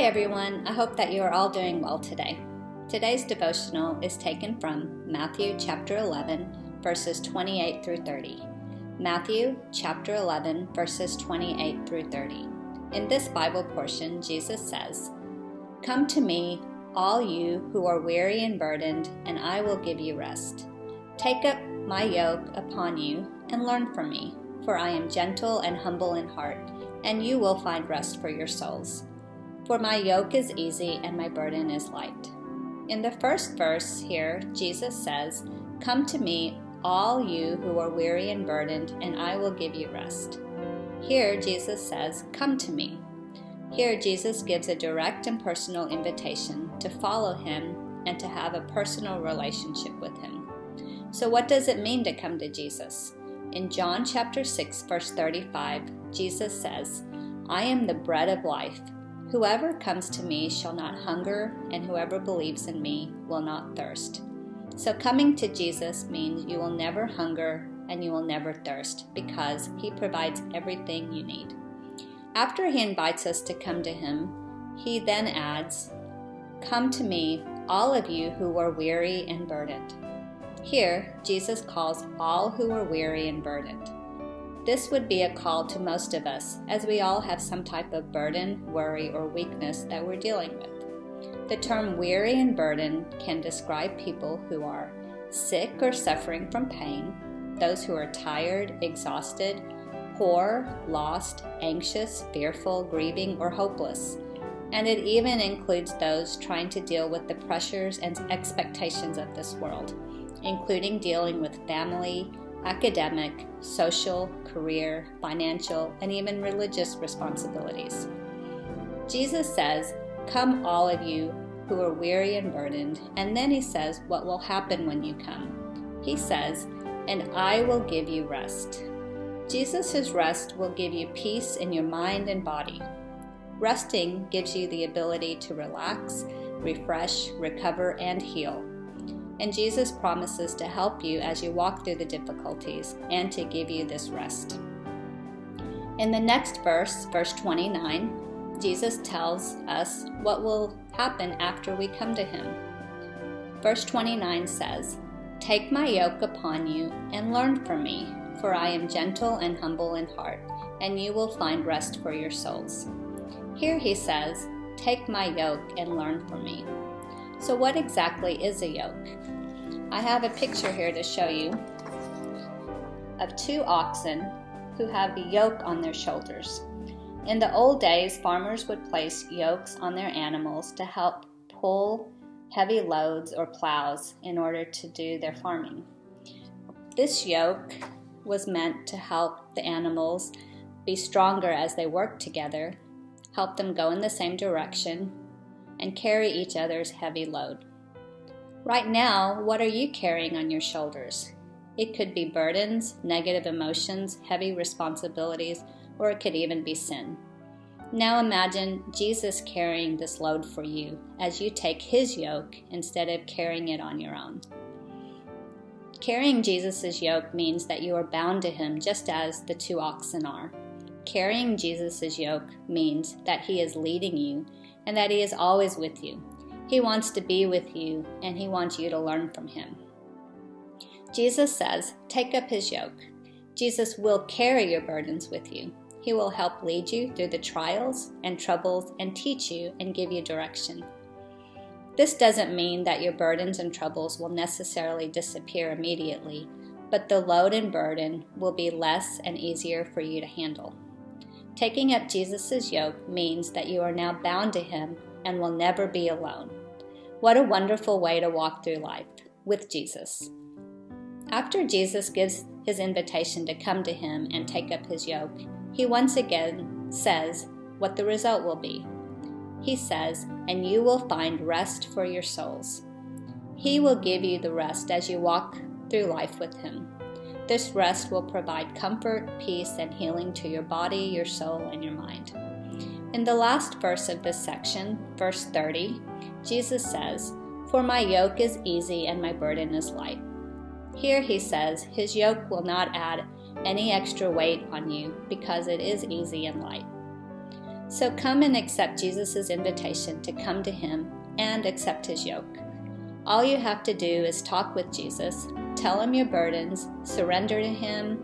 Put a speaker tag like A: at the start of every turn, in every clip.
A: Hi everyone, I hope that you are all doing well today. Today's devotional is taken from Matthew chapter 11, verses 28 through 30. Matthew chapter 11, verses 28 through 30. In this Bible portion, Jesus says, "Come to me, all you who are weary and burdened, and I will give you rest. Take up my yoke upon you and learn from me, for I am gentle and humble in heart, and you will find rest for your souls. For my yoke is easy and my burden is light." In the first verse here, Jesus says, "Come to me, all you who are weary and burdened, and I will give you rest." Here, Jesus says, "Come to me." Here, Jesus gives a direct and personal invitation to follow him and to have a personal relationship with him. So what does it mean to come to Jesus? In John chapter 6, verse 35, Jesus says, "I am the bread of life. Whoever comes to me shall not hunger, and whoever believes in me will not thirst." So coming to Jesus means you will never hunger and you will never thirst because he provides everything you need. After he invites us to come to him, he then adds, "Come to me, all of you who are weary and burdened." Here, Jesus calls all who are weary and burdened. This would be a call to most of us, as we all have some type of burden, worry, or weakness that we're dealing with. The term weary and burdened can describe people who are sick or suffering from pain, those who are tired, exhausted, poor, lost, anxious, fearful, grieving, or hopeless. And it even includes those trying to deal with the pressures and expectations of this world, including dealing with family, academic, social, career, financial, and even religious responsibilities. Jesus says, "Come all of you who are weary and burdened," and then he says what will happen when you come. He says, "And I will give you rest." Jesus' rest will give you peace in your mind and body. Resting gives you the ability to relax, refresh, recover, and heal. And Jesus promises to help you as you walk through the difficulties and to give you this rest. In the next verse, verse 29, Jesus tells us what will happen after we come to him. Verse 29 says, "Take my yoke upon you and learn from me, for I am gentle and humble in heart, and you will find rest for your souls." Here he says, "Take my yoke and learn from me." So what exactly is a yoke? I have a picture here to show you of two oxen who have the yoke on their shoulders. In the old days, farmers would place yokes on their animals to help pull heavy loads or plows in order to do their farming. This yoke was meant to help the animals be stronger as they worked together, help them go in the same direction, and carry each other's heavy load. Right now, what are you carrying on your shoulders? It could be burdens, negative emotions, heavy responsibilities, or it could even be sin. Now imagine Jesus carrying this load for you as you take his yoke instead of carrying it on your own. Carrying Jesus' yoke means that you are bound to him just as the two oxen are. Carrying Jesus' yoke means that he is leading you and that he is always with you. He wants to be with you, and he wants you to learn from him. Jesus says, take up his yoke. Jesus will carry your burdens with you. He will help lead you through the trials and troubles and teach you and give you direction. This doesn't mean that your burdens and troubles will necessarily disappear immediately, but the load and burden will be less and easier for you to handle. Taking up Jesus' yoke means that you are now bound to him and will never be alone. What a wonderful way to walk through life, with Jesus. After Jesus gives his invitation to come to him and take up his yoke, he once again says what the result will be. He says, "And you will find rest for your souls." He will give you the rest as you walk through life with him. This rest will provide comfort, peace, and healing to your body, your soul, and your mind. In the last verse of this section, verse 30, Jesus says, "For my yoke is easy and my burden is light." Here he says his yoke will not add any extra weight on you because it is easy and light. So come and accept Jesus' invitation to come to him and accept his yoke. All you have to do is talk with Jesus, tell him your burdens, surrender to him,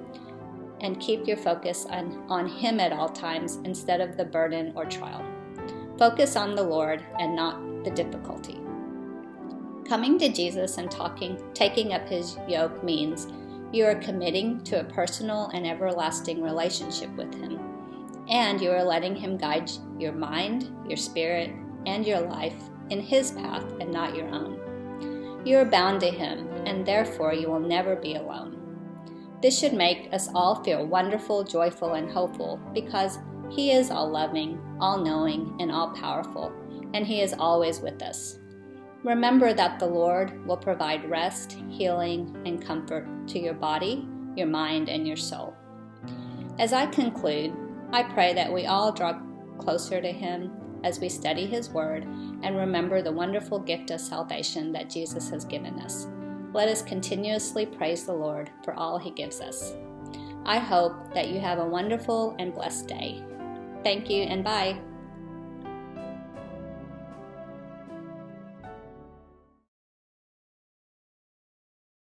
A: and keep your focus on him at all times instead of the burden or trial. Focus on the Lord and not the difficulty. Coming to Jesus and taking up his yoke means you are committing to a personal and everlasting relationship with him, and you are letting him guide your mind, your spirit, and your life in his path and not your own. You are bound to him, and therefore you will never be alone. This should make us all feel wonderful, joyful, and hopeful because he is all-loving, all-knowing, and all-powerful, and he is always with us. Remember that the Lord will provide rest, healing, and comfort to your body, your mind, and your soul. As I conclude, I pray that we all draw closer to him as we study his word and remember the wonderful gift of salvation that Jesus has given us. Let us continuously praise the Lord for all he gives us. I hope that you have a wonderful and blessed day. Thank you and bye.